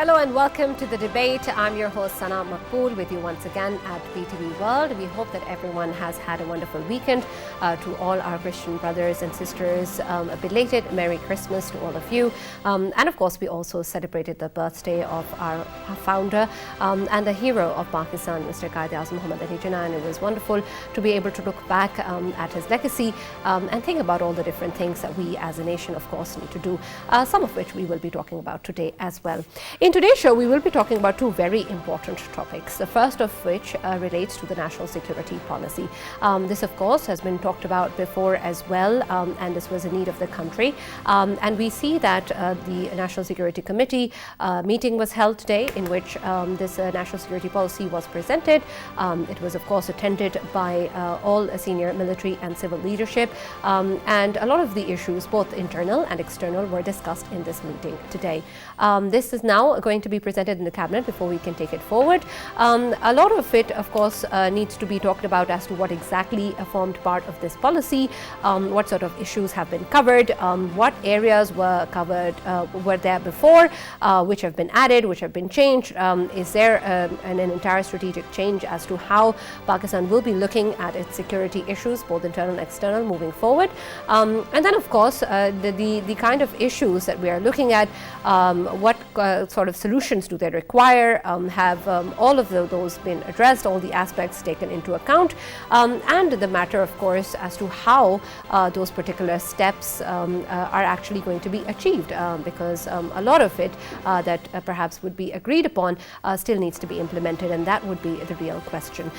Hello and welcome to the debate. I'm your host Sana Maqbool with you once again at PTV WORLD. We hope that everyone has had a wonderful weekend. To all our Christian brothers and sisters, a belated Merry Christmas to all of you. And of course, we also celebrated the birthday of our founder and the hero of Pakistan, Mr. Quaid-e-Azam Muhammad Ali Jinnah. And it was wonderful to be able to look back at his legacy and think about all the different things that we as a nation, of course, need to do, some of which we will be talking about today as well. In today's show, we will be talking about two very important topics, the first of which relates to the national security policy. This, of course, has been talked about before as well, and this was a need of the country. And we see that the National Security Committee meeting was held today in which this national security policy was presented. It was, of course, attended by all senior military and civil leadership. And a lot of the issues, both internal and external, were discussed in this meeting today. This is now going to be presented in the cabinet before we can take it forward. A lot of it, of course, needs to be talked about as to what exactly formed part of this policy, what sort of issues have been covered, what areas were covered, were there before, which have been added, which have been changed. Is there an entire strategic change as to how Pakistan will be looking at its security issues, both internal and external, moving forward? And then, of course, the kind of issues that we are looking at, what sort of solutions do they require? Have all of those been addressed, all the aspects taken into account? And the matter, of course, as to how those particular steps are actually going to be achieved, because a lot of it that perhaps would be agreed upon still needs to be implemented, and that would be the real question.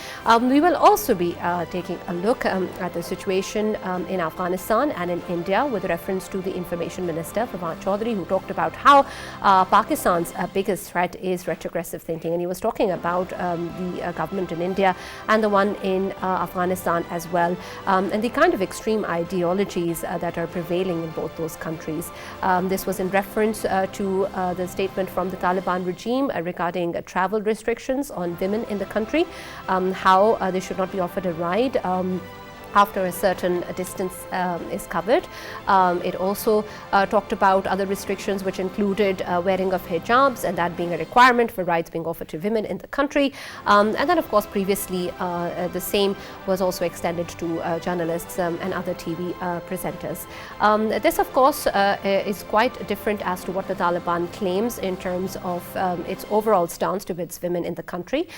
We will also be taking a look at the situation in Afghanistan and in India with reference to the Information Minister, Fawad Chaudhry, who talked about how Pakistan's biggest threat is retrogressive thinking, and he was talking about the government in India and the one in Afghanistan as well, and the kind of extreme ideologies that are prevailing in both those countries. This was in reference to the statement from the Taliban regime regarding travel restrictions on women in the country, how they should not be offered a ride after a certain distance is covered. It also talked about other restrictions which included wearing of hijabs and that being a requirement for rights being offered to women in the country. And then, of course, previously the same was also extended to journalists and other TV presenters. This, of course, is quite different as to what the Taliban claims in terms of its overall stance towards women in the country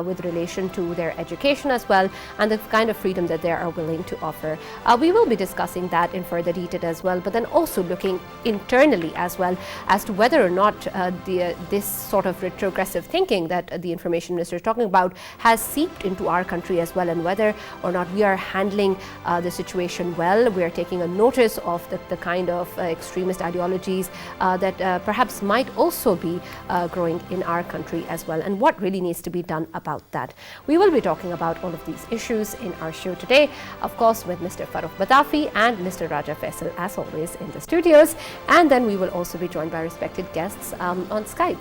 with relation to their education as well and the kind of freedom that they are willing to offer. We will be discussing that in further detail as well, but then also looking internally as well as to whether or not this sort of retrogressive thinking that the Information Minister is talking about has seeped into our country as well, and whether or not we are handling the situation well. We are taking a notice of the kind of extremist ideologies that perhaps might also be growing in our country as well, and what really needs to be done about that. We will be talking about all of these issues in our show today, of course, with Mr. Farrukh Pitafi and Mr. Raja Faisal, as always, in the studios. And then we will also be joined by respected guests on Skype.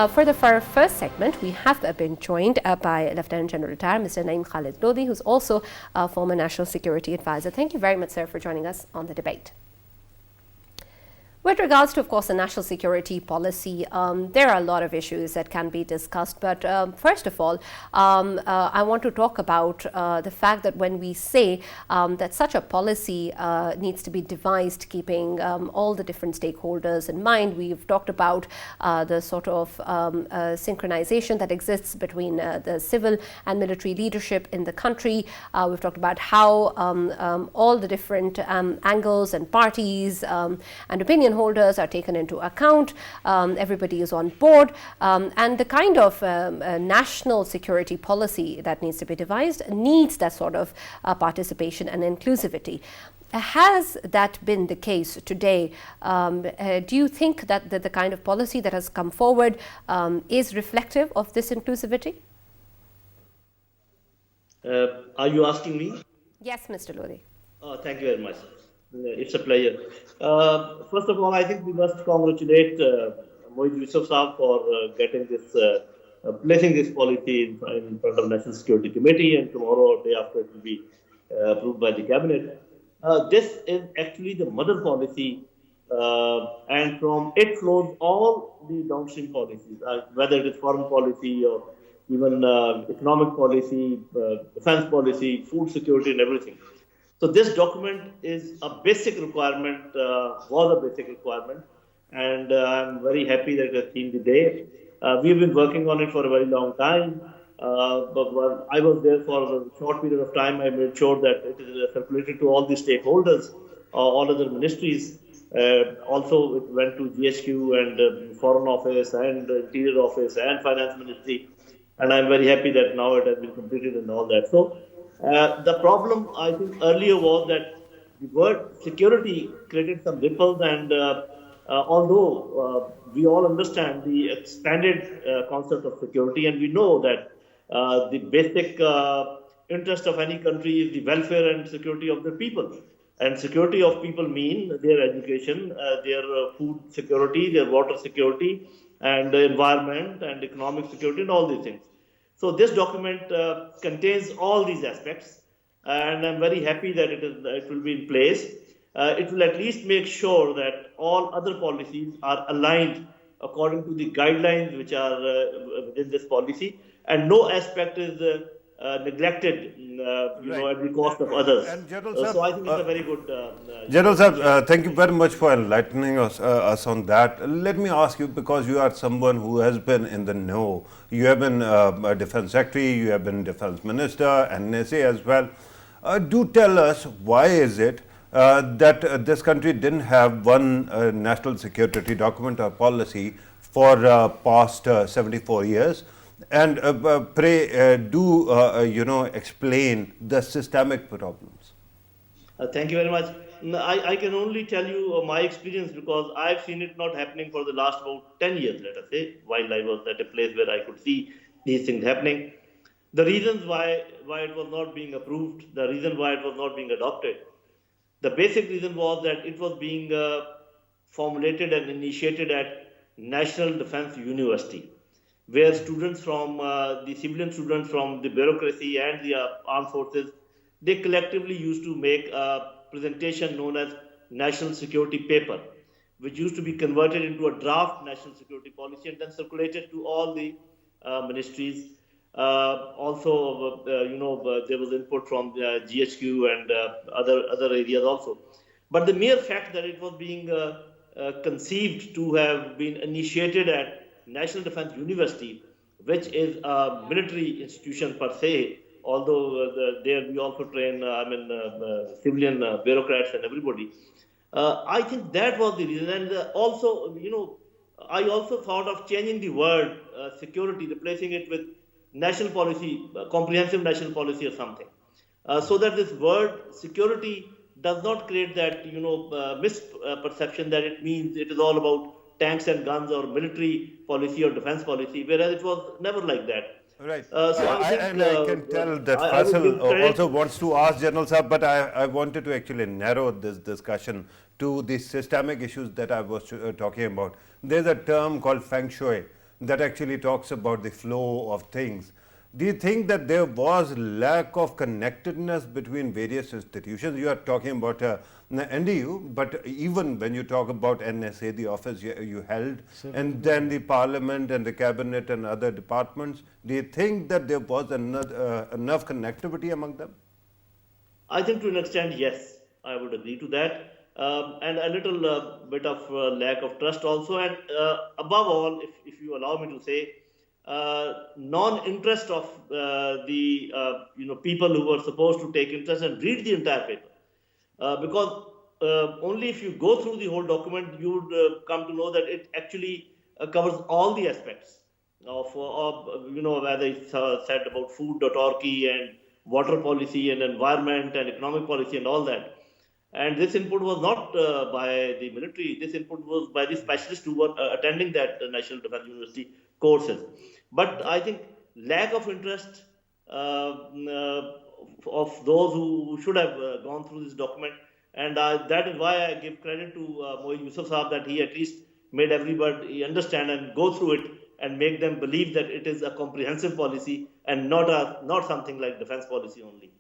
For the first segment, we have been joined by Lieutenant General Retired Mr. Naeem Khalid Lodi, who's also a former National Security Advisor. Thank you very much, sir, for joining us on the debate. With regards to, of course, the national security policy, there are a lot of issues that can be discussed. But first of all, I want to talk about the fact that when we say that such a policy needs to be devised, keeping all the different stakeholders in mind, we've talked about the sort of synchronization that exists between the civil and military leadership in the country. We've talked about how all the different angles and parties and opinion holders are taken into account. Everybody is on board, and the kind of national security policy that needs to be devised needs that sort of participation and inclusivity. Has that been the case today? Do you think that the kind of policy that has come forward is reflective of this inclusivity? Are you asking me? Yes, Mr. Lodi. Thank you very much. It's a pleasure. First of all, I think we must congratulate Mohit Yusuf Saab for getting this, placing this policy in front of National Security Committee, and tomorrow or day after it will be approved by the cabinet. This is actually the mother policy and from it flows all the downstream policies, whether it is foreign policy or even economic policy, defense policy, food security, and everything. So this document is a basic requirement, was a basic requirement, and I'm very happy that it has seen the day. We've been working on it for a very long time. But when I was there for a short period of time, I made sure that it is circulated to all the stakeholders, all other ministries. Also, it went to GHQ and Foreign Office and Interior Office and Finance Ministry. And I'm very happy that now it has been completed and all that. So, the problem I think earlier was that the word security created some ripples, and although we all understand the expanded concept of security, and we know that the basic interest of any country is the welfare and security of the people. And security of people mean their education, their food security, their water security, and the environment and economic security, and all these things. So this document contains all these aspects, and I'm very happy that it will be in place. It will at least make sure that all other policies are aligned according to the guidelines which are within this policy, and no aspect is neglected, at the cost of others. And General So I Sahab, think it's a very good. General Sahab, thank you very much for enlightening us on that. Let me ask you, because you are someone who has been in the know. You have been a defense secretary, you have been defense minister, NSA as well. Do tell us, why is it that this country didn't have one national security document or policy for past 74 years? And pray, do explain the systemic problems. Thank you very much. I can only tell you my experience, because I've seen it not happening for the last about 10 years, let us say, while I was at a place where I could see these things happening. The reasons why it was not being approved, the reason why it was not being adopted, the basic reason was that it was being formulated and initiated at National Defense University, where students from the civilian students from the bureaucracy and the armed forces, they collectively used to make a presentation known as national security paper, which used to be converted into a draft national security policy and then circulated to all the ministries. Also, there was input from GHQ and other areas also. But the mere fact that it was being conceived to have been initiated at National Defense University, which is a military institution per se, although there we also train, civilian bureaucrats and everybody. I think that was the reason. And also, I also thought of changing the word security, replacing it with national policy, comprehensive national policy or something, so that this word security does not create that misperception that it means it is all about tanks and guns or military policy or defense policy, whereas it was never like that. Right. So I think, I can tell that I would give Faisal credit. also wants to ask General Saab, but I wanted to actually narrow this discussion to the systemic issues that I was talking about. There's a term called feng shui that actually talks about the flow of things. Do you think that there was lack of connectedness between various institutions? You are talking about NDU, but even when you talk about NSA, the office you held, and then the parliament and the cabinet and other departments, do you think that there was enough connectivity among them? I think to an extent, yes, I would agree to that. And a little bit of lack of trust also. And above all, if you allow me to say, non-interest of the people who were supposed to take interest and read the entire paper. Because only if you go through the whole document, you would come to know that it actually covers all the aspects of whether it's said about food.org and water policy and environment and economic policy and all that. And this input was not by the military. This input was by the specialists who were attending that National Defense University courses. But I think lack of interest of those who should have gone through this document, and that is why I give credit to Moeed Yusuf Saab that he at least made everybody understand and go through it and make them believe that it is a comprehensive policy and not something like defense policy only.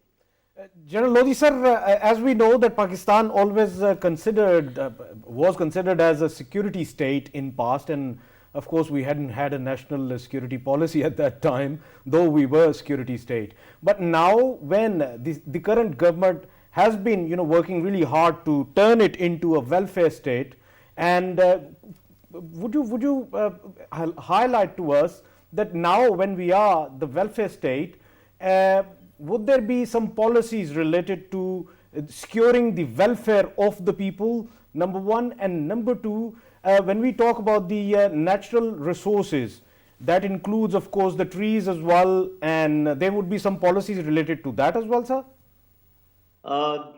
General Lodi sir, as we know that Pakistan always was considered as a security state in past, and of course we hadn't had a national security policy at that time, though we were a security state. But now when the current government has been working really hard to turn it into a welfare state, and would you highlight to us that now when we are the welfare state, would there be some policies related to securing the welfare of the people, number one, and number two, when we talk about the natural resources, that includes of course the trees as well, and there would be some policies related to that as well, sir?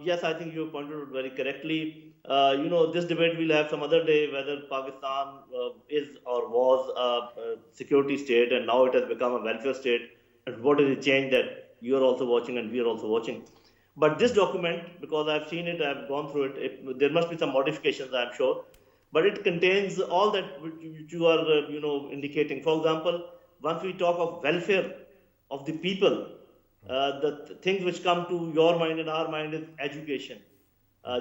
Yes, I think you pointed out very correctly. This debate we'll have some other day whether Pakistan is or was a security state and now it has become a welfare state, and what is the change that you are also watching and we are also watching. But this document, because I've seen it, I've gone through it, there must be some modifications, I'm sure, but it contains all that which you are, indicating. For example, once we talk of welfare of the people, the things which come to your mind and our mind is education,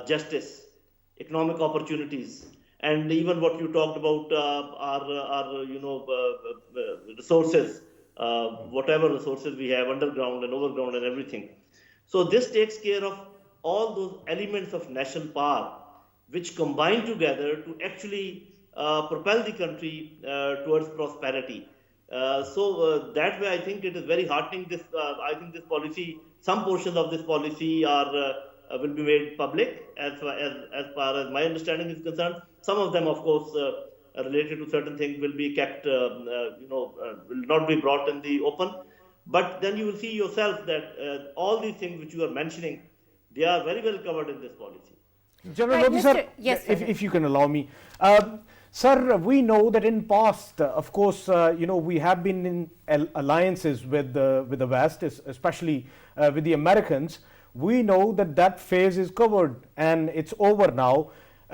justice, economic opportunities, and even what you talked about are resources, whatever resources we have underground and overground and everything. So this takes care of all those elements of national power which combine together to actually propel the country towards prosperity. That way, I think it is very heartening. I think this policy, some portions of this policy will be made public as far as my understanding is concerned. Some of them, of course, related to certain things will be kept, will not be brought in the open. But then you will see yourself that all these things which you are mentioning, they are very well covered in this policy. General Right, Lodi sir, yes, if you can allow me. Sir, we know that in past, of course, we have been in alliances with the West, especially with the Americans. We know that that phase is covered and it's over now.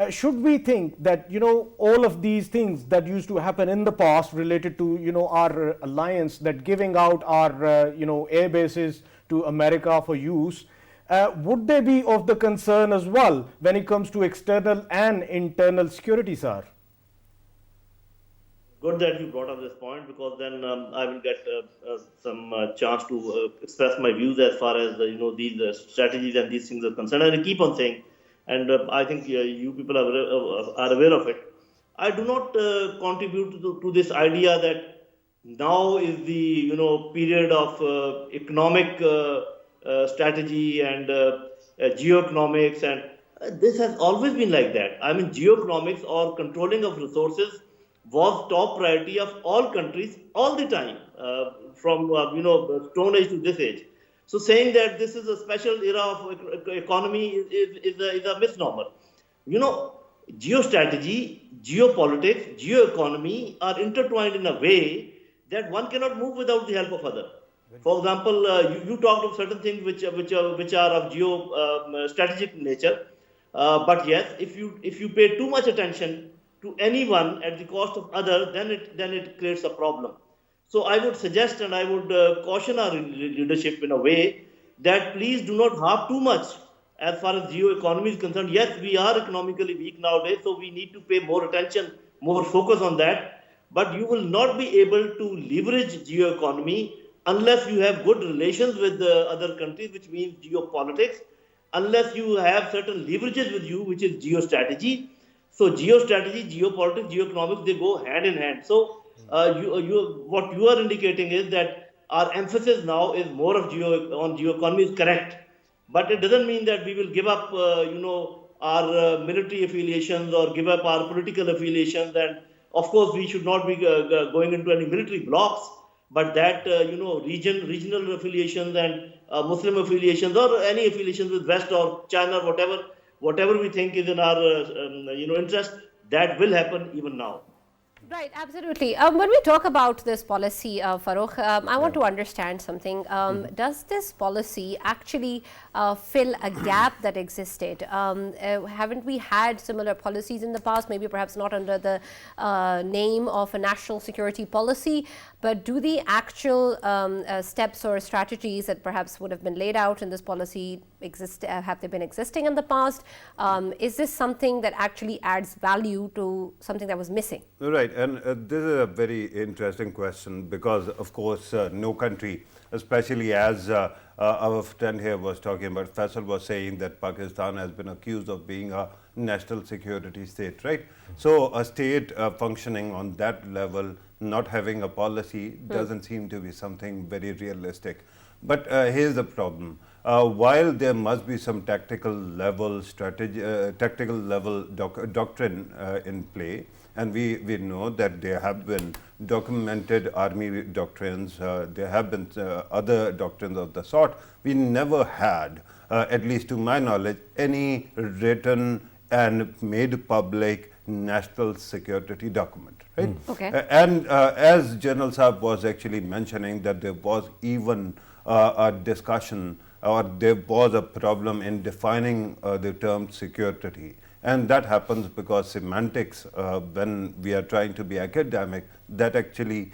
Should we think that all of these things that used to happen in the past related to our alliance, that giving out our air bases to America for use, would they be of the concern as well when it comes to external and internal security, sir? Good that you brought up this point, because then I will get some chance to express my views as far as these strategies and these things are concerned. And I keep on saying, and I think you people are aware of it. I do not contribute to this idea that now is the period of economic strategy and geoeconomics, and this has always been like that. I mean, geoeconomics or controlling of resources was top priority of all countries all the time, from Stone Age to this age. So saying that this is a special era of economy is a misnomer. Geostrategy, geopolitics, geoeconomy are intertwined in a way that one cannot move without the help of other. For example, you talked of certain things which are of strategic nature, but yes, if you pay too much attention to anyone at the cost of other, then it creates a problem. So I would suggest and I would caution our leadership in a way that please do not harp too much as far as geo-economy is concerned. Yes, we are economically weak nowadays, so we need to pay more attention, more focus on that. But you will not be able to leverage geo-economy unless you have good relations with other countries, which means geopolitics, unless you have certain leverages with you, which is geostrategy. So geostrategy, geopolitics, geoeconomics, they go hand in hand. So what you are indicating is that our emphasis now is more of on geoeconomy is correct, but it doesn't mean that we will give up, our military affiliations or give up our political affiliations. And of course, we should not be going into any military blocks, but that regional affiliations and Muslim affiliations or any affiliations with West or China, whatever we think is in our interest, that will happen even now. Right, absolutely. When we talk about this policy, Farrukh, I want to understand something. Does this policy actually fill a gap that existed? Haven't we had similar policies in the past, maybe perhaps not under the name of a national security policy, but do the actual steps or strategies that perhaps would have been laid out in this policy exist? Have they been existing in the past? Is this something that actually adds value to something that was missing? Right, and this is a very interesting question because, of course, no country, especially as our friend here was talking about, Faisal was saying that Pakistan has been accused of being a national security state, right? So a state functioning on that level, not having a policy, doesn't seem to be something very realistic. But here's the problem. While there must be some tactical level strategy, tactical level doctrine in play, and we know that there have been documented army doctrines, there have been other doctrines of the sort, we never had, at least to my knowledge, any written and made public national security document. Right? Okay. And as General Saab was actually mentioning that there was even a discussion or there was a problem in defining the term security. And that happens because semantics, when we are trying to be academic, that actually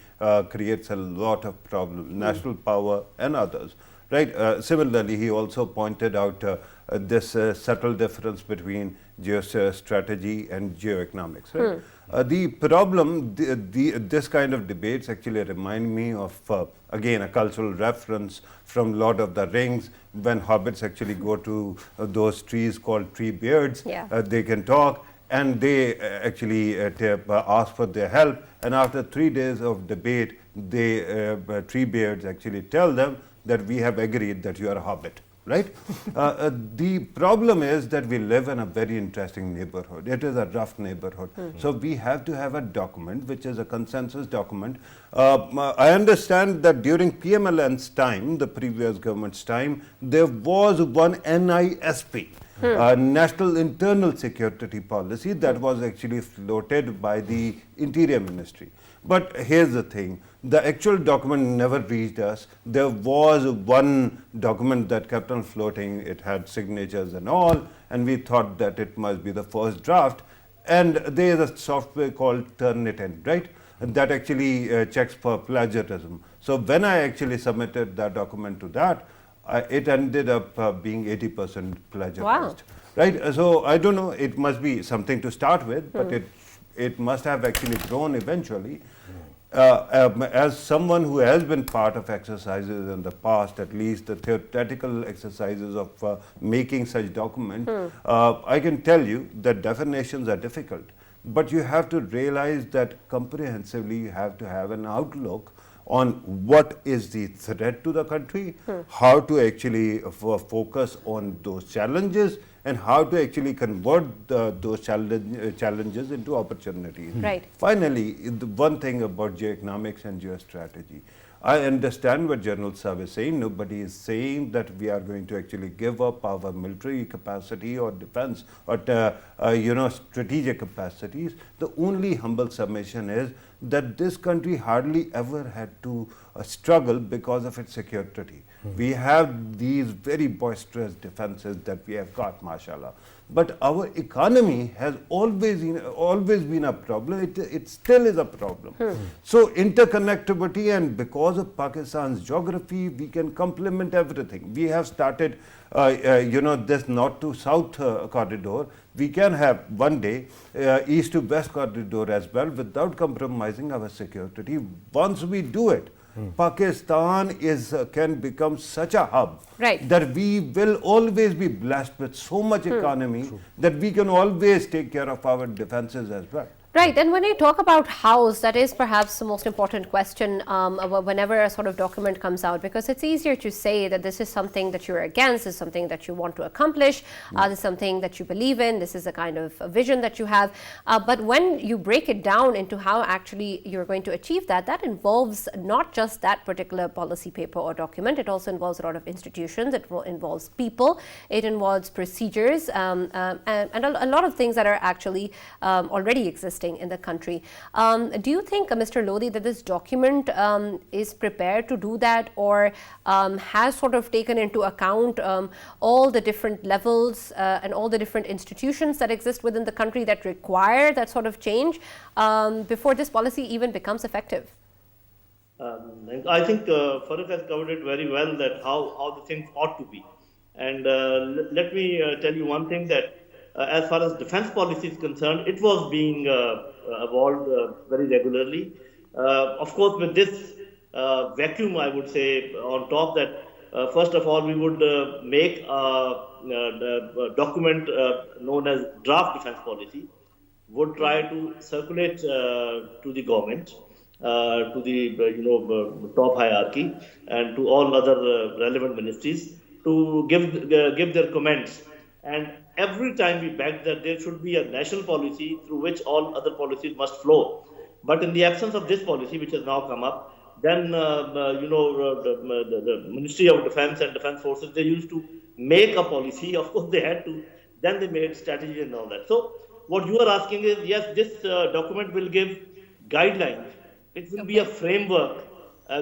creates a lot of problems, national power and others. Right. Similarly, he also pointed out this subtle difference between geostrategy and geoeconomics. Right? The problem, this kind of debates actually remind me of, again, a cultural reference from Lord of the Rings, when hobbits actually go to those trees called tree beards. Yeah. They can talk, and they actually ask for their help. And after 3 days of debate, they tree beards actually tell them that we have agreed that you are a hobbit. Right? The problem is that we live in a very interesting neighborhood. It is a rough neighborhood. So we have to have a document which is a consensus document. I understand that during PMLN's time, the previous government's time, there was one NISP, National Internal Security Policy, that was actually floated by the Interior Ministry. But here's the thing, the actual document never reached us. There was one document that kept on floating, it had signatures and all, and we thought that it must be the first draft. And there is a software called Turnitin, right? That actually checks for plagiarism. So when I actually submitted that document to that, it ended up being 80% plagiarized. Wow. Right? So I don't know, it must be something to start with, but it must have actually grown eventually. As someone who has been part of exercises in the past, at least the theoretical exercises of making such document, I can tell you that definitions are difficult, but you have to realize that comprehensively you have to have an outlook on what is the threat to the country, how to actually focus on those challenges, and how to actually convert those challenges into opportunities. Right. Finally, the one thing about geoeconomics and geostrategy, I understand what General Saab is saying. Nobody is saying that we are going to actually give up our military capacity or defense or strategic capacities. The only humble submission is that this country hardly ever had to struggle because of its security. We have these very boisterous defenses that we have got, mashallah. But our economy has always been a problem. It still is a problem. So interconnectivity, and because of Pakistan's geography, we can complement everything. We have started, this north to south corridor. We can have one day east to west corridor as well without compromising our security. Once we do it, Pakistan can become such a hub that we will always be blessed with so much economy that we can always take care of our defenses as well. Right, and when you talk about house, that is perhaps the most important question whenever a sort of document comes out, because it's easier to say that this is something that you're against, this is something that you want to accomplish, this is something that you believe in, this is a kind of a vision that you have. But when you break it down into how actually you're going to achieve that, that involves not just that particular policy paper or document, it also involves a lot of institutions, it involves people, it involves procedures, and a lot of things that are actually already existing existing in the country. Do you think, Mr. Lodi, that this document is prepared to do that, or has sort of taken into account all the different levels and all the different institutions that exist within the country that require that sort of change before this policy even becomes effective? I think Farrukh has covered it very well, that how the things ought to be. And let me tell you one thing, that as far as defense policy is concerned, it was being evolved very regularly. Of course, with this vacuum, I would say, on top, that first of all, we would make a document known as draft defense policy, would try to circulate to the government, to the top hierarchy, and to all other relevant ministries, to give their comments. And every time we beg that there should be a national policy through which all other policies must flow. But in the absence of this policy, which has now come up, then the Ministry of Defense and Defense Forces, they used to make a policy. Of course, they had to. Then they made strategy and all that. So what you are asking is, yes, this document will give guidelines. It will be a framework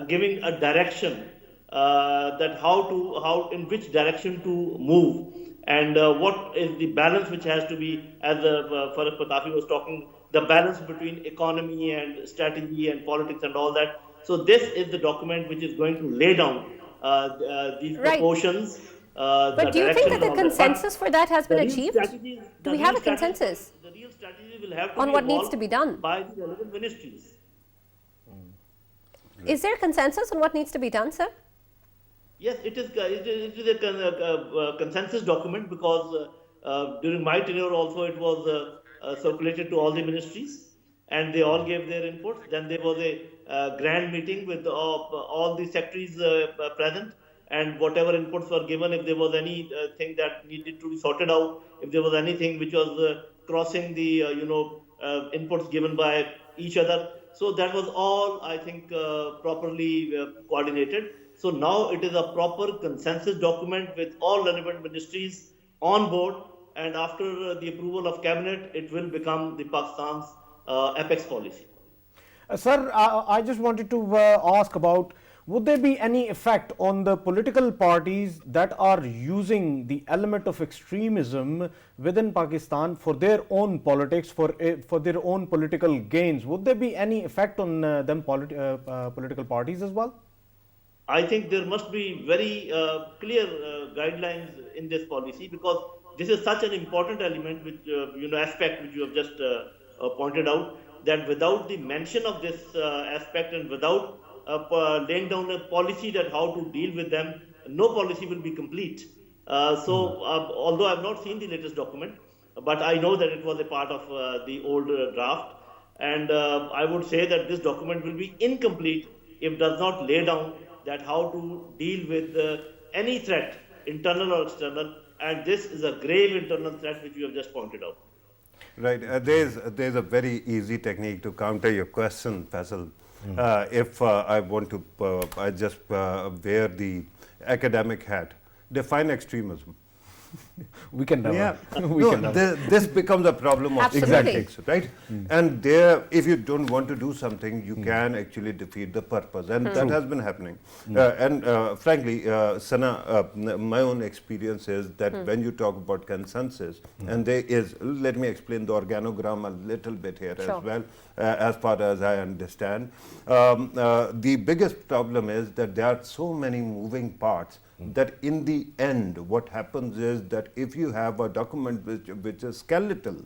giving a direction that how in which direction to move, and what is the balance which has to be, as Farrukh Pitafi was talking, the balance between economy and strategy and politics and all that. So this is the document which is going to lay down these proportions. But do you think that the consensus for that has been achieved? Do we have a consensus the real strategy will have to on be what needs to be done by the relevant ministries? Is there consensus on what needs to be done, sir? Yes, it is a consensus document, because during my tenure also it was circulated to all the ministries, and they all gave their inputs. Then there was a grand meeting with all the secretaries present, and whatever inputs were given, if there was anything that needed to be sorted out, if there was anything which was crossing the inputs given by each other. So that was all, I think, properly coordinated. So now it is a proper consensus document with all relevant ministries on board, and after the approval of cabinet, it will become the Pakistan's apex policy. Sir, I just wanted to ask about, would there be any effect on the political parties that are using the element of extremism within Pakistan for their own politics, for their own political gains? Would there be any effect on them political parties as well? I think there must be very clear guidelines in this policy, because this is such an important element, which aspect which you have just pointed out, that without the mention of this aspect and without laying down a policy that how to deal with them, no policy will be complete. Although I have not seen the latest document, but I know that it was a part of the old draft, and I would say that this document will be incomplete if it does not lay down that how to deal with any threat, internal or external, and this is a grave internal threat which you have just pointed out. Right. There's a very easy technique to counter your question, Faisal. If I want to, I just wear the academic hat. Define extremism. We can never. Yeah. This becomes a problem of ethics, right? And there, if you don't want to do something, you can actually defeat the purpose, and that has been happening. Frankly, Sana, my own experience is that when you talk about consensus, and there is, let me explain the organogram a little bit here as well, as far as I understand. The biggest problem is that there are so many moving parts that in the end, what happens is that if you have a document which is skeletal,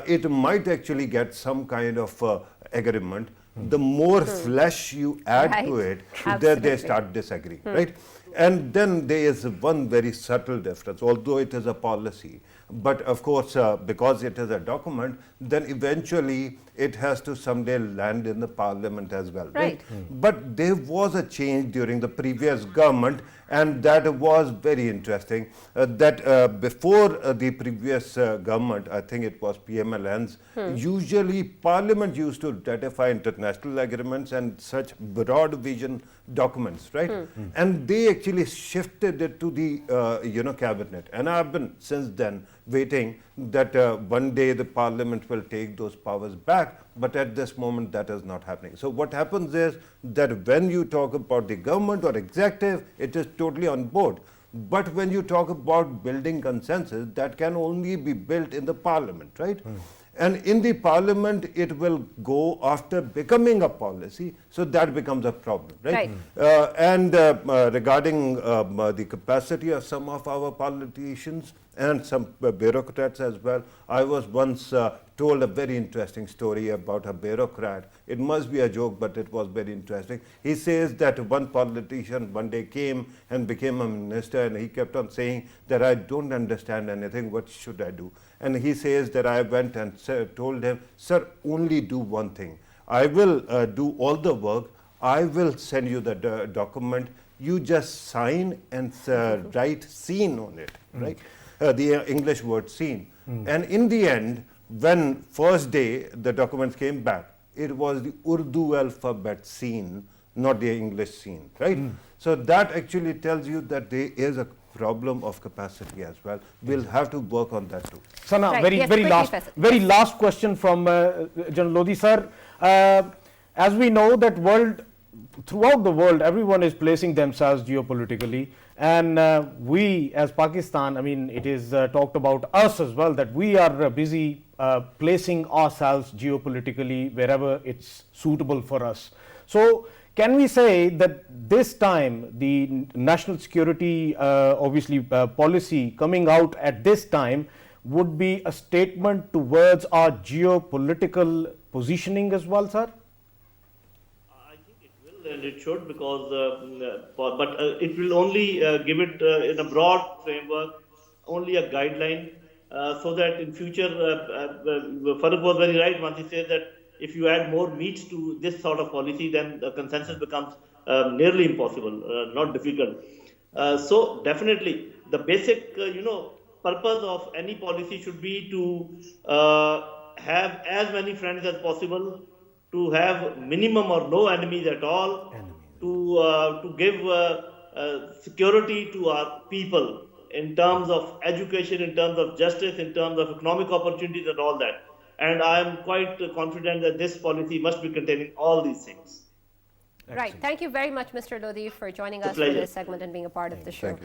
it might actually get some kind of agreement. The more flesh you add to it, they start disagreeing, right? And then there is one very subtle difference, although it is a policy. But of course, because it is a document, then eventually it has to someday land in the parliament as well. Right. But there was a change during the previous government, and that was very interesting. That before the previous government, I think it was PMLN's, usually parliament used to ratify international agreements and such broad vision documents, right? And they actually shifted it to the cabinet, and I've been since then waiting that one day the parliament will take those powers back, but at this moment that is not happening. So what happens is that when you talk about the government or executive, it is totally on board. But when you talk about building consensus, that can only be built in the parliament, right? And in the parliament, it will go after becoming a policy, so that becomes a problem, right? Regarding the capacity of some of our politicians and some bureaucrats as well, I was once told a very interesting story about a bureaucrat. It must be a joke, but it was very interesting. He says that one politician one day came and became a minister, and he kept on saying that I don't understand anything, what should I do? And he says that I went and told him, sir, only do one thing. I will do all the work. I will send you the document. You just sign and write seen on it, right? The English word seen. And in the end, when first day the documents came back, it was the Urdu alphabet seen, not the English seen, right? So that actually tells you that there is a problem of capacity as well. We'll have to work on that too. Sana, Right. very last question from General Lodi sir. As we know that throughout the world, everyone is placing themselves geopolitically, and we as Pakistan, I mean, it is talked about us as well that we are busy placing ourselves geopolitically wherever it's suitable for us. So can we say that this time the national security policy coming out at this time would be a statement towards our geopolitical positioning as well, sir? I think it will and it should, because but it will only give it in a broad framework, only a guideline, so that in future, Farrukh was very right once he said that if you add more meat to this sort of policy, then the consensus becomes nearly impossible, not difficult. So definitely, the basic, purpose of any policy should be to have as many friends as possible, to have minimum or no enemies at all, to give security to our people in terms of education, in terms of justice, in terms of economic opportunities and all that. And I am quite confident that this policy must be containing all these things. Right. Thank you very much, Mr. Lodi, for joining us for this segment and being a part of the show.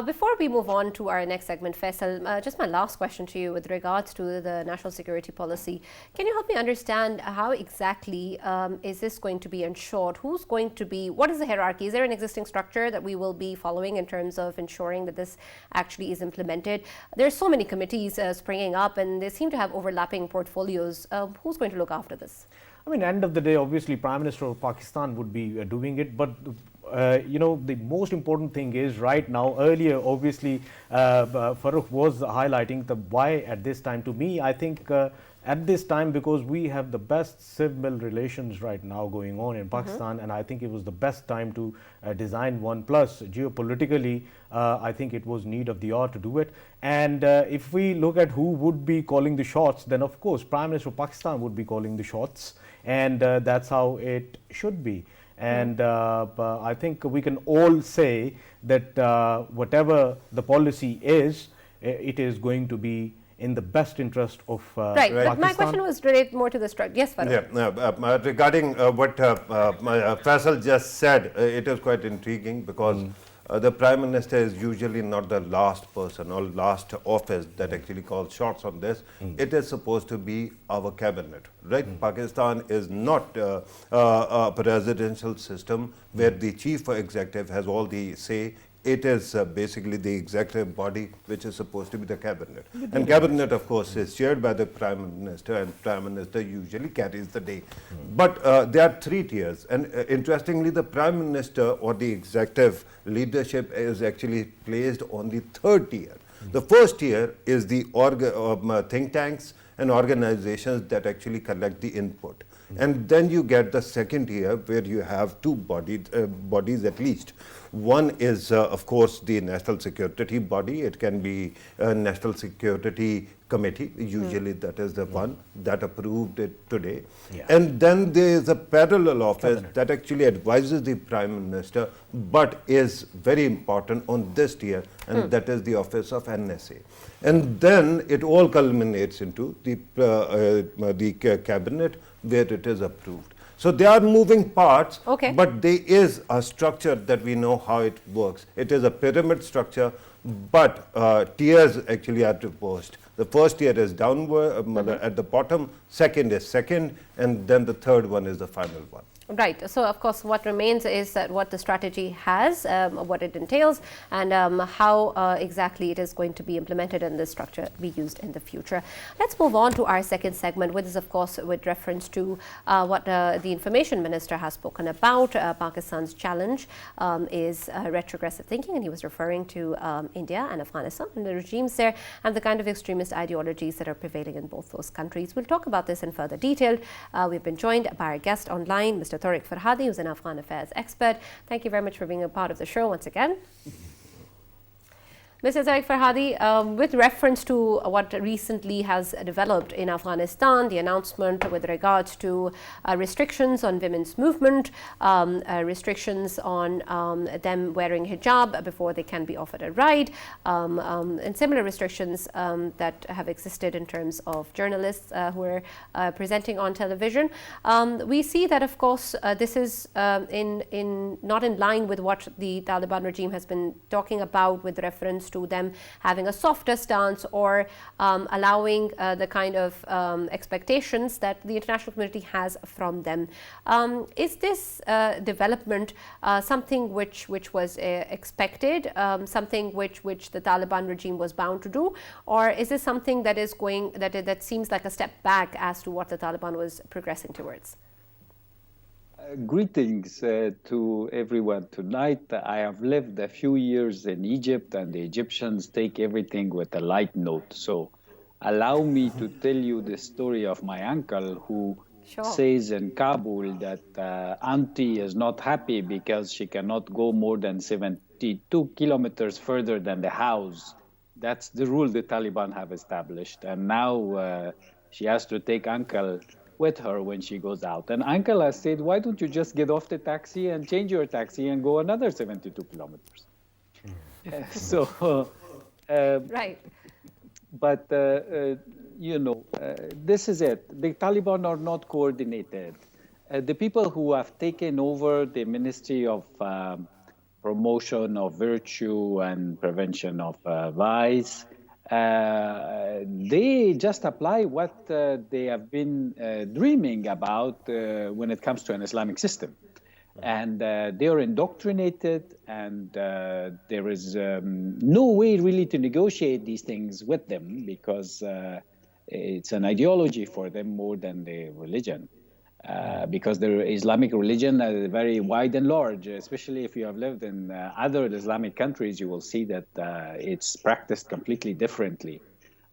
Before we move on to our next segment, Faisal, just my last question to you with regards to the national security policy. Can you help me understand how exactly is this going to be ensured? Who's going to be, what is the hierarchy? Is there an existing structure that we will be following in terms of ensuring that this actually is implemented? There's so many committees springing up and they seem to have overlapping portfolios. Who's going to look after this? I mean, end of the day, obviously, Prime Minister of Pakistan would be doing it. But, the most important thing is right now, earlier, obviously, Farrukh was highlighting the why at this time. To me, I think at this time, because we have the best civil relations right now going on in Pakistan, and I think it was the best time to design one. Plus, geopolitically, I think it was need of the hour to do it. And if we look at who would be calling the shots, then of course, Prime Minister of Pakistan would be calling the shots. And that's how it should be. And I think we can all say that whatever the policy is, it is going to be in the best interest of right. Pakistan. But my question was related more to the structure. Yes, Farrukh. Yeah, regarding what Faisal just said, it is quite intriguing because the Prime Minister is usually not the last person or last office that actually calls shots on this. It is supposed to be our cabinet, right? Pakistan is not a presidential system where the chief executive has all the say. It is basically the executive body which is supposed to be the cabinet. And cabinet, of course, is chaired by the Prime Minister, and Prime Minister usually carries the day. But there are three tiers. And interestingly, the Prime Minister or the executive leadership is actually placed on the third tier. The first tier is the think tanks and organizations that actually collect the input. And then you get the second tier where you have two bodies at least. One is, of course, the national security body. It can be National Security committee, usually that is the one that approved it today. Yeah. And then there is a parallel office that actually advises the Prime Minister, but is very important on this tier, and that is the office of NSA. And then it all culminates into the cabinet where it is approved. So there are moving parts, but there is a structure that we know how it works. It is a pyramid structure, but tiers actually are reversed. The first tier is downward at the bottom, second is second, and then the third one is the final one. Right. So, of course, what remains is that what the strategy has, what it entails, and how exactly it is going to be implemented and the structure be used in the future. Let's move on to our second segment, which is, of course, with reference to what the Information Minister has spoken about. Pakistan's challenge is retrogressive thinking, and he was referring to India and Afghanistan and the regimes there and the kind of extremist ideologies that are prevailing in both those countries. We'll talk about this in further detail. We've been joined by our guest online, Mr. Farrukh, who's an Afghan affairs expert. Thank you very much for being a part of the show once again. Mr. Farrukh, with reference to what recently has developed in Afghanistan, the announcement with regards to restrictions on women's movement, restrictions on them wearing hijab before they can be offered a ride, and similar restrictions that have existed in terms of journalists who are presenting on television. We see that, of course, this is not in line with what the Taliban regime has been talking about with reference to them having a softer stance or allowing the kind of expectations that the international community has from them. Is this development something which was expected, something which the Taliban regime was bound to do, or is this something that is that seems like a step back as to what the Taliban was progressing towards? Greetings to everyone tonight. I have lived a few years in Egypt, and the Egyptians take everything with a light note. So allow me to tell you the story of my uncle who says in Kabul that auntie is not happy because she cannot go more than 72 kilometers further than the house. That's the rule the Taliban have established. And now she has to take uncle with her when she goes out. And uncle has said, why don't you just get off the taxi and change your taxi and go another 72 kilometers? Right. But, this is it. The Taliban are not coordinated. The people who have taken over the Ministry of Promotion of Virtue and Prevention of Vice, they just apply what they have been dreaming about when it comes to an Islamic system. And they are indoctrinated, and there is no way really to negotiate these things with them because it's an ideology for them more than the religion. Because the Islamic religion is very wide and large, especially if you have lived in other Islamic countries, you will see that it's practiced completely differently.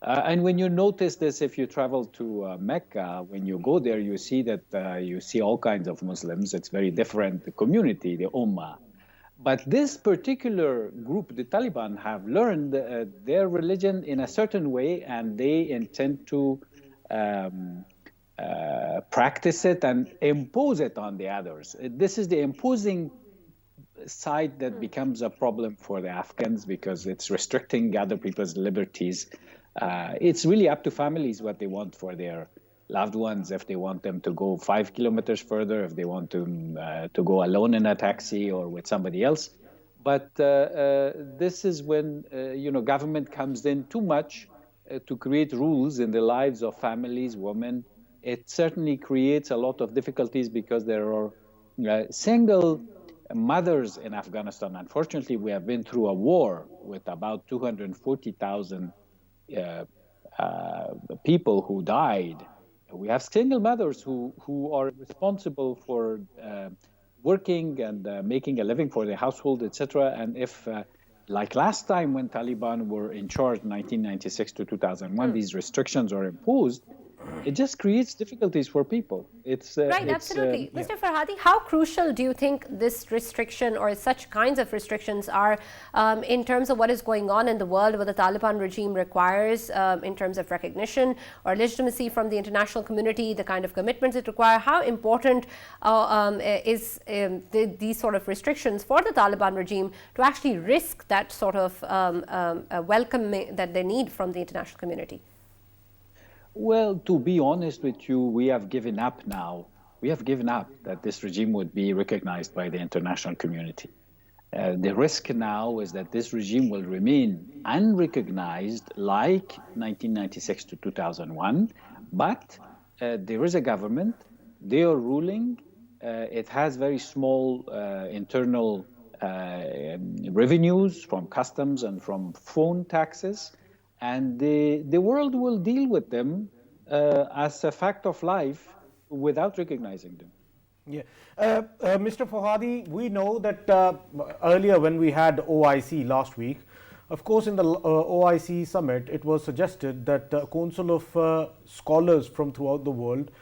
And when you notice this, if you travel to Mecca, when you go there, you see that you see all kinds of Muslims. It's very different, the community, the Ummah. But this particular group, the Taliban, have learned their religion in a certain way, and they intend to practice it and impose it on the others. This is the imposing side that becomes a problem for the Afghans because it's restricting other people's liberties. It's really up to families what they want for their loved ones, if they want them to go 5 kilometers further, if they want to go alone in a taxi or with somebody else. But this is when government comes in too much to create rules in the lives of families, women. It certainly creates a lot of difficulties because there are single mothers in Afghanistan. Unfortunately, we have been through a war with about 240,000 people who died. We have single mothers who are responsible for working and making a living for their household, etc. And if, like last time when Taliban were in charge, 1996 to 2001, these restrictions are imposed, it just creates difficulties for people. Right, absolutely. Mr. Farhadi, how crucial do you think this restriction or such kinds of restrictions are in terms of what is going on in the world, what the Taliban regime requires in terms of recognition or legitimacy from the international community, the kind of commitments it requires? How important is these sort of restrictions for the Taliban regime to actually risk that sort of welcome that they need from the international community? Well, to be honest with you, we have given up now. We have given up that this regime would be recognized by the international community. The risk now is that this regime will remain unrecognized like 1996 to 2001, but there is a government, they are ruling, it has very small internal revenues from customs and from phone taxes, and the world will deal with them as a fact of life without recognizing them. Yeah. Mr. Farhadi, we know that earlier when we had OIC last week, of course in the OIC summit, it was suggested that a council of scholars from throughout the world,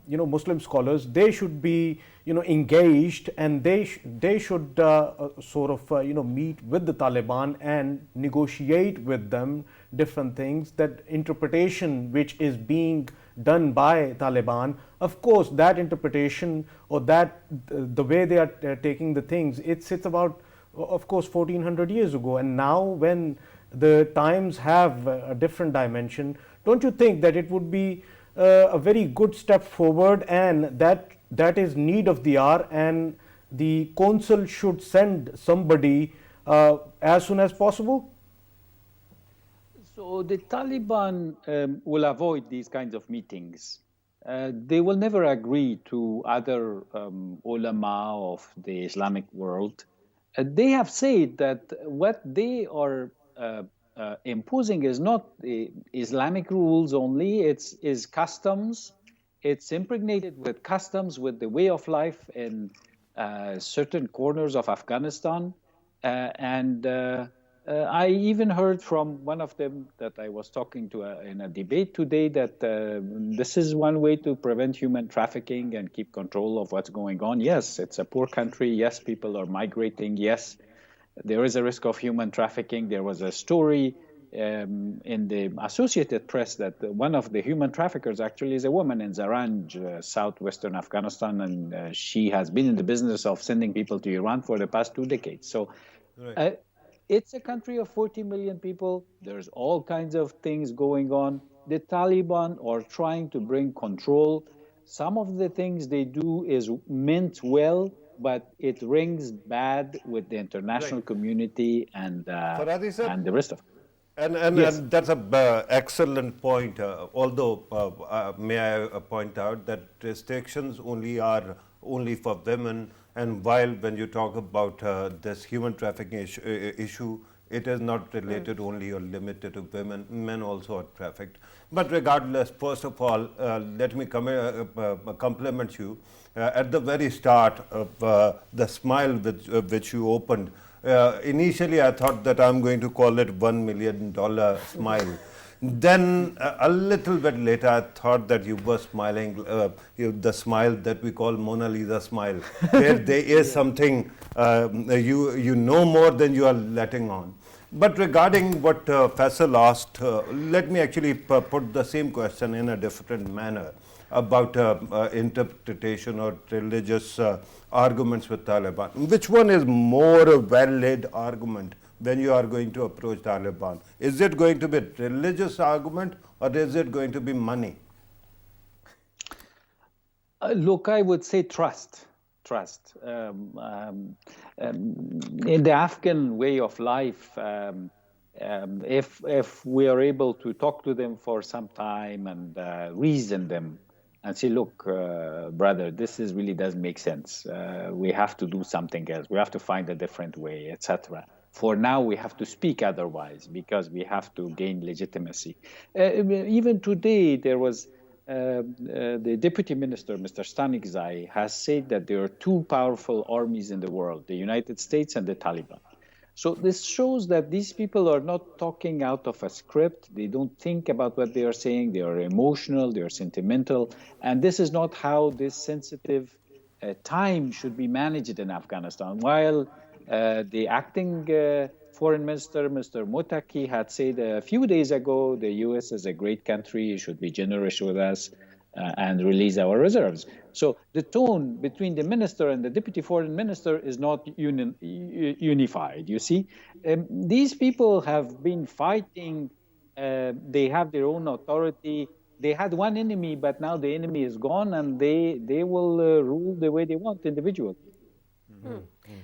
Muslim scholars, they should be engaged, and they should sort of meet with the Taliban and negotiate with them different things, that interpretation which is being done by Taliban. Of course, that interpretation or that the way they are taking the things, it's about, of course, 1400 years ago, and now when the times have a different dimension, don't you think that it would be a very good step forward, and that is need of the hour, and the council should send somebody as soon as possible? So the Taliban will avoid these kinds of meetings. They will never agree to other ulama of the Islamic world. They have said that what they are imposing is not Islamic rules only, it's customs. It's impregnated with customs, with the way of life in certain corners of Afghanistan. I even heard from one of them that I was talking to in a debate today that this is one way to prevent human trafficking and keep control of what's going on. Yes, it's a poor country. Yes, people are migrating. Yes, there is a risk of human trafficking. There was a story in the Associated Press that one of the human traffickers actually is a woman in Zaranj, southwestern Afghanistan, and she has been in the business of sending people to Iran for the past 2 decades. So it's a country of 40 million people. There's all kinds of things going on. The Taliban are trying to bring control. Some of the things they do is meant well, but it rings bad with the international community and the rest of it. And that's an excellent point. Although, may I point out that restrictions are only for women, and while when you talk about this human trafficking issue, it is not related only or limited to women. Men also are trafficked. But regardless, first of all, let me compliment you. At the very start of the smile with which you opened, initially I thought that I'm going to call it $1 million smile. Then a little bit later I thought that you were smiling, the smile that we call Mona Lisa smile, where there is something, you know more than you are letting on. But regarding what Faisal asked, let me actually put the same question in a different manner about interpretation or religious arguments with Taliban. Which one is more a valid argument when you are going to approach Taliban? Is it going to be a religious argument, or is it going to be money? Look, I would say trust. In the Afghan way of life, if we are able to talk to them for some time and reason them and say, look, brother, this really doesn't make sense. We have to do something else. We have to find a different way, etc. For now, we have to speak otherwise because we have to gain legitimacy. Even today, there was the deputy minister, Mr. Stanikzai, has said that there are two powerful armies in the world, the United States and the Taliban. So this shows that these people are not talking out of a script. They don't think about what they are saying. They are emotional, they are sentimental. And this is not how this sensitive time should be managed in Afghanistan. While the acting foreign minister, Mr. Motaki, had said a few days ago, the US is a great country, you should be generous with us and release our reserves. So the tone between the minister and the deputy foreign minister is not unified, you see. These people have been fighting, they have their own authority. They had one enemy, but now the enemy is gone, and they will rule the way they want individually.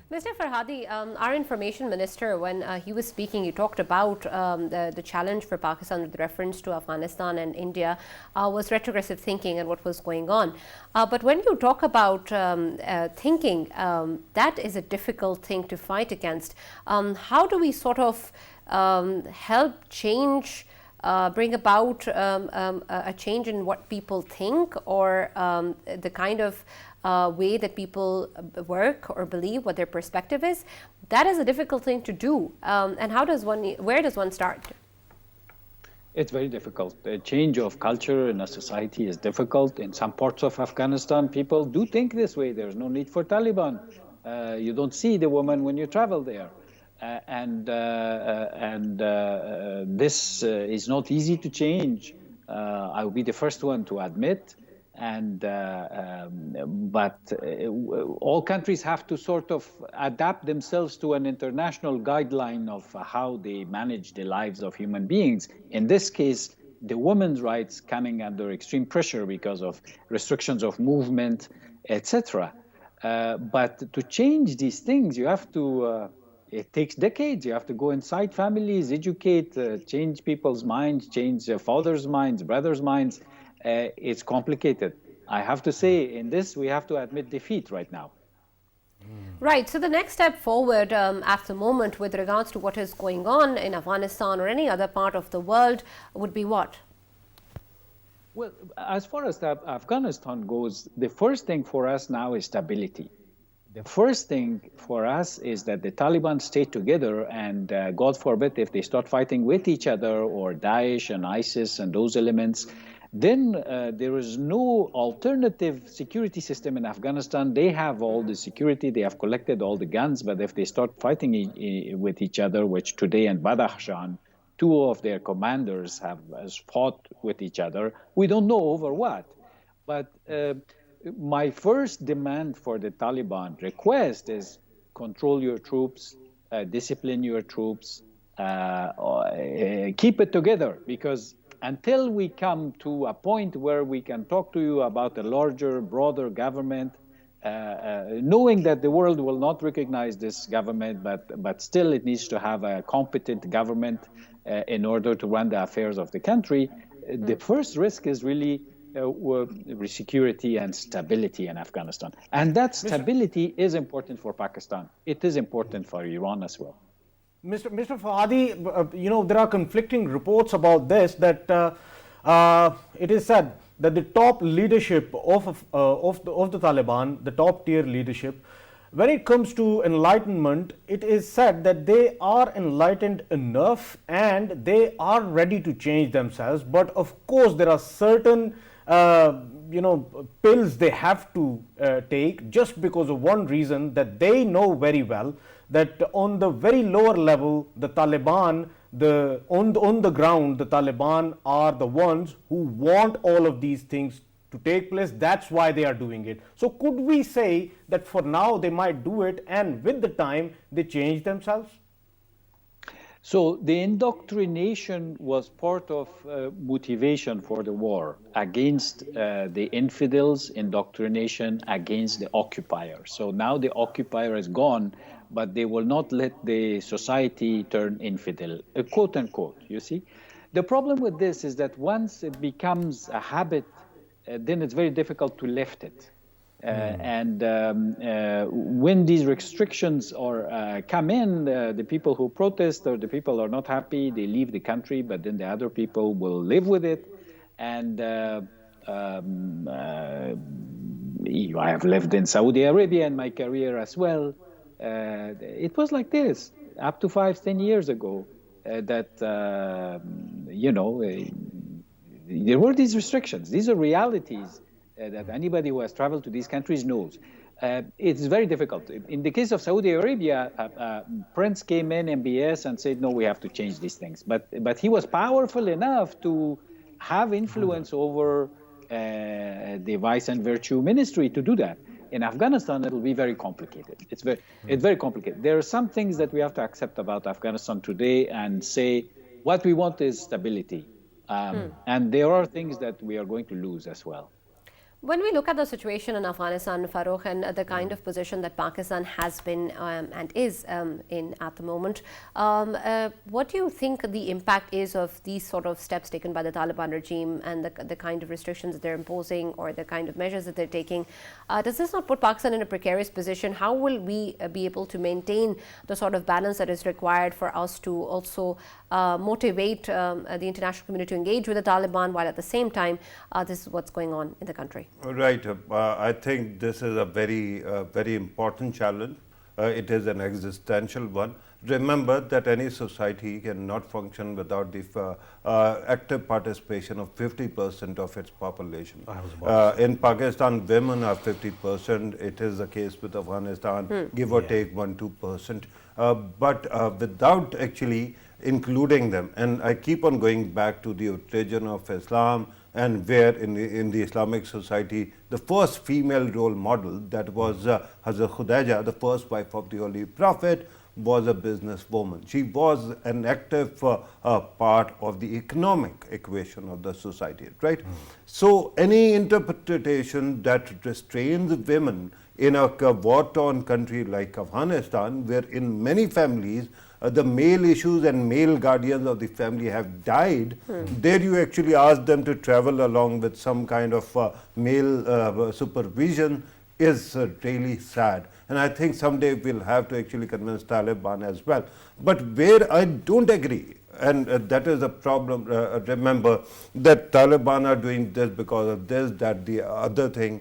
Mr. Farhadi, our information minister, when he was speaking, he talked about the challenge for Pakistan with reference to Afghanistan and India was retrogressive thinking and what was going on. But when you talk about thinking, that is a difficult thing to fight against. How do we sort of help change, bring about a change in what people think, or the kind of way that people work or believe, what their perspective is? That is a difficult thing to do. And where does one start? It's very difficult. A change of culture in a society is difficult. In some parts of Afghanistan, people do think this way. There's no need for Taliban. You don't see the woman when you travel there. This is not easy to change. I will be the first one to admit. But all countries have to sort of adapt themselves to an international guideline of how they manage the lives of human beings. In this case, the women's rights coming under extreme pressure because of restrictions of movement, etc. But to change these things, you have to. It takes decades. You have to go inside families, educate, change people's minds, change fathers' minds, brothers' minds. It's complicated. I have to say, in this, we have to admit defeat right now. Right. So the next step forward at the moment with regards to what is going on in Afghanistan or any other part of the world would be what? Well, as far as Afghanistan goes, the first thing for us now is stability. The first thing for us is that the Taliban stay together, and God forbid if they start fighting with each other, or Daesh and ISIS and those elements, then there is no alternative security system in Afghanistan. They have all the security, they have collected all the guns, but if they start fighting with each other, which today in Badakhshan, two of their commanders have fought with each other, we don't know over what. But my first demand for the Taliban request is control your troops, discipline your troops, keep it together, because until we come to a point where we can talk to you about a larger, broader government, knowing that the world will not recognize this government, but still it needs to have a competent government in order to run the affairs of the country, the first risk is really security and stability in Afghanistan. And that stability is important for Pakistan. It is important for Iran as well. Mr. Farhadi, there are conflicting reports about this, that it is said that the top leadership of the Taliban, the top tier leadership, when it comes to enlightenment, it is said that they are enlightened enough and they are ready to change themselves. But of course, there are certain pills they have to take, just because of one reason, that they know very well that on the very lower level, the Taliban, on the ground, the Taliban are the ones who want all of these things to take place. That's why they are doing it. So could we say that for now they might do it, and with the time they change themselves? So the indoctrination was part of motivation for the war against the infidels, indoctrination against the occupier. So now the occupier is gone, but they will not let the society turn infidel, quote unquote, you see. The problem with this is that once it becomes a habit, then it's very difficult to lift it. When these restrictions come in, the people who protest or the people who are not happy, they leave the country, but then the other people will live with it. And I have lived in Saudi Arabia in my career as well. It was like this. up to 5-10 years ago that, there were these restrictions. These are realities that anybody who has traveled to these countries knows. It's very difficult. In the case of Saudi Arabia, Prince came in, MBS, and said, no, we have to change these things. But he was powerful enough to have influence over the Vice and Virtue Ministry to do that. In Afghanistan, it'll be very complicated. It's very complicated. There are some things that we have to accept about Afghanistan today and say, what we want is stability. And there are things that we are going to lose as well. When we look at the situation in Afghanistan, Farrukh, and the kind of position that Pakistan has been and is in at the moment, what do you think the impact is of these sort of steps taken by the Taliban regime and the kind of restrictions that they're imposing or the kind of measures that they're taking? Does this not put Pakistan in a precarious position? How will we be able to maintain the sort of balance that is required for us to also motivate the international community to engage with the Taliban while at the same time this is what's going on in the country? Right. I think this is a very important challenge. It is an existential one. Remember that any society cannot function without the active participation of 50% of its population. In Pakistan, women are 50%. It is the case with Afghanistan, give or take 1-2%. But without actually including them, and I keep on going back to the origin of Islam, and where in the Islamic society, the first female role model, that was Hazrat Khadija, the first wife of the Holy Prophet, was a businesswoman. She was an active part of the economic equation of the society, right? So any interpretation that restrains women in a war-torn country like Afghanistan, where in many families the male issues and male guardians of the family have died, there you actually ask them to travel along with some kind of male supervision is really sad. And I think someday we'll have to actually convince Taliban as well. But where I don't agree, and that is a problem, remember that Taliban are doing this because of this, that, the other thing.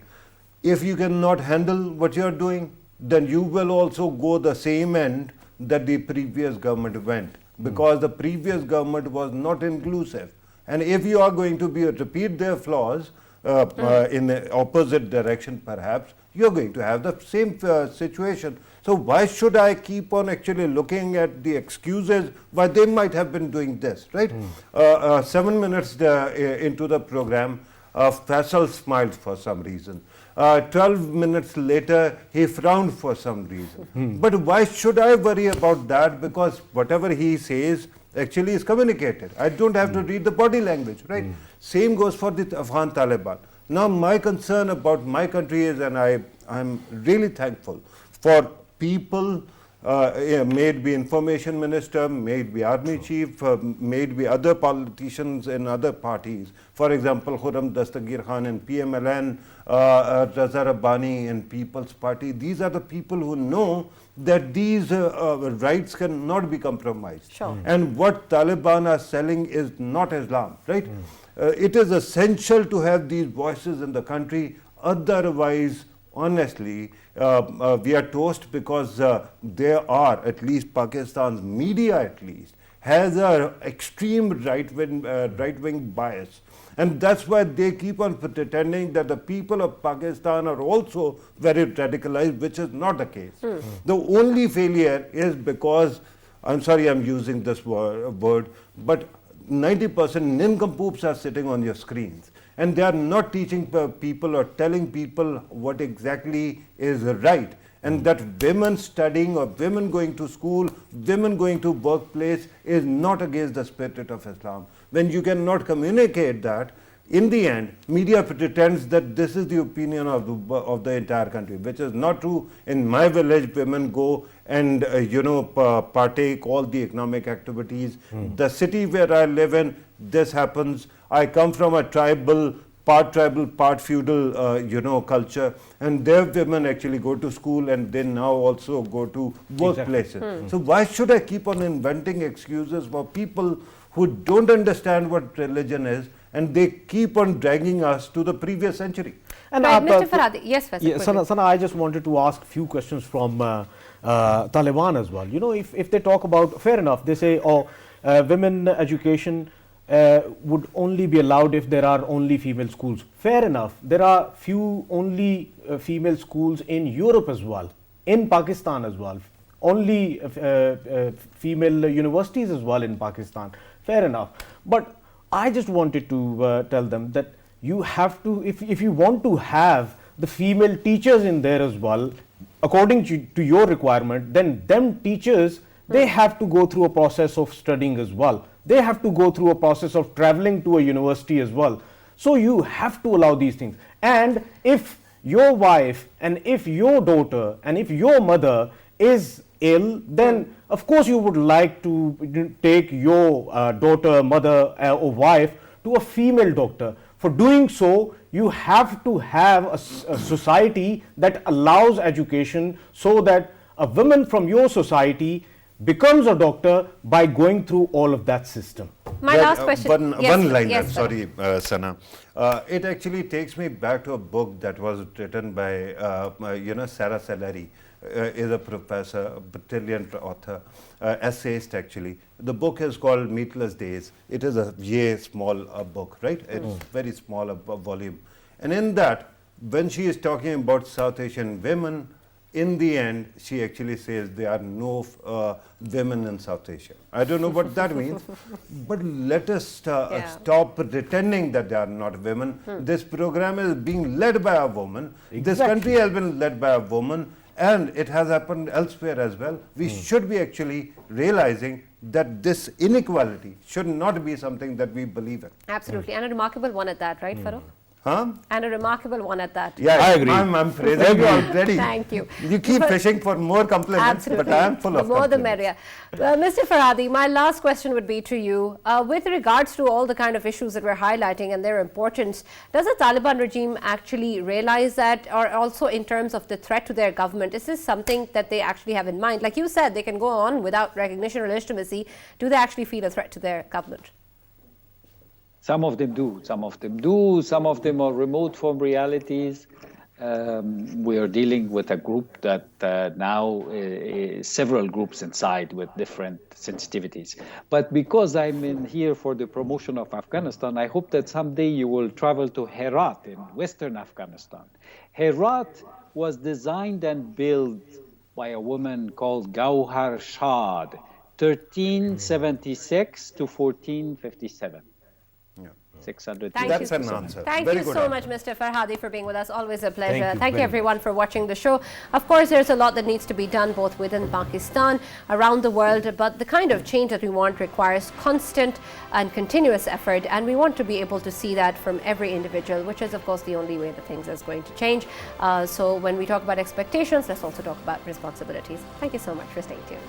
If you cannot handle what you are doing, then you will also go the same end that the previous government went, because the previous government was not inclusive. And if you are going to repeat their flaws in the opposite direction, perhaps, you are going to have the same situation. So why should I keep on actually looking at the excuses why they might have been doing this, right? 7 minutes into the program, Faisal smiled for some reason. 12 minutes later, he frowned for some reason. But why should I worry about that? Because whatever he says actually is communicated. I don't have to read the body language, right? Same goes for the Afghan Taliban. Now, my concern about my country is, and I'm really thankful for people, may it be information minister, may it be army chief, may it be other politicians in other parties. For example, Khurram Dastagir Khan in PMLN, Raza Rabbani in People's Party. These are the people who know that these rights cannot be compromised. Sure. And what Taliban are selling is not Islam, right? It is essential to have these voices in the country. Otherwise, honestly, we are toast, because there are, at least Pakistan's media at least, has an extreme right-wing bias. And that's why they keep on pretending that the people of Pakistan are also very radicalized, which is not the case. The only failure is because, I'm sorry I'm using this word, but 90% nincompoops are sitting on your screens. And they are not teaching people or telling people what exactly is right. And that women studying or women going to school, women going to workplace is not against the spirit of Islam. When you cannot communicate that, in the end, media pretends that this is the opinion of the entire country, which is not true. In my village, women go and partake all the economic activities. The city where I live in, this happens. I come from a part feudal, culture, and their women actually go to school and they now also go to workplaces. Exactly. So why should I keep on inventing excuses for people who don't understand what religion is, and they keep on dragging us to the previous century? And Mr. Farhadi, yes, Sana, I just wanted to ask a few questions from Taliban as well. You know, if they talk about, fair enough, they say, oh, women education would only be allowed if there are only female schools. Fair enough. There are few only female schools in Europe as well, in Pakistan as well. Only female universities as well in Pakistan. Fair enough. But I just wanted to tell them that you have to, if you want to have the female teachers in there as well, according to your requirement, then them teachers, they have to go through a process of studying as well. They have to go through a process of traveling to a university as well. So you have to allow these things. And if your wife and if your daughter and if your mother is ill, then of course you would like to take your daughter, mother or wife to a female doctor. For doing so, you have to have a society that allows education so that a woman from your society becomes a doctor by going through all of that system. My last question. One line, yes, sorry, Sana. It actually takes me back to a book that was written by, Sarah Salari, is a professor, a brilliant author, essayist actually. The book is called Meatless Days. It is a small book, right? It's very small volume. And in that, when she is talking about South Asian women, in the end, she actually says there are no women in South Asia. I don't know what that means, but let us stop pretending that there are not women. This program is being led by a woman. Exactly. This country has been led by a woman, and it has happened elsewhere as well. We should be actually realizing that this inequality should not be something that we believe in. Absolutely, and a remarkable one at that, right, Farrukh? Huh? And a remarkable one at that. Yeah, I agree. I'm praising you already. Thank you. You keep fishing for more compliments, Absolutely. but I am full of more the compliments. merrier. Mr. Farhadi, my last question would be to you. With regards to all the kind of issues that we're highlighting and their importance, does the Taliban regime actually realize that, or also in terms of the threat to their government, is this something that they actually have in mind? Like you said, they can go on without recognition or legitimacy. Do they actually feel a threat to their government? Some of them do. Some of them do. Some of them are remote from realities. We are dealing with a group that now several groups inside with different sensitivities. But because I'm in here for the promotion of Afghanistan, I hope that someday you will travel to Herat in Western Afghanistan. Herat was designed and built by a woman called Gauhar Shad, 1376 to 1457. 600. That's an answer. Thank Very you good so answer. much, Mr. Farhadi, for being with us. Always a pleasure. Thank you everyone for watching the show. Of course, there's a lot that needs to be done both within Pakistan, around the world, but the kind of change that we want requires constant and continuous effort, and we want to be able to see that from every individual, which is, of course, the only way that things is going to change. So when we talk about expectations, let's also talk about responsibilities. Thank you so much for staying tuned.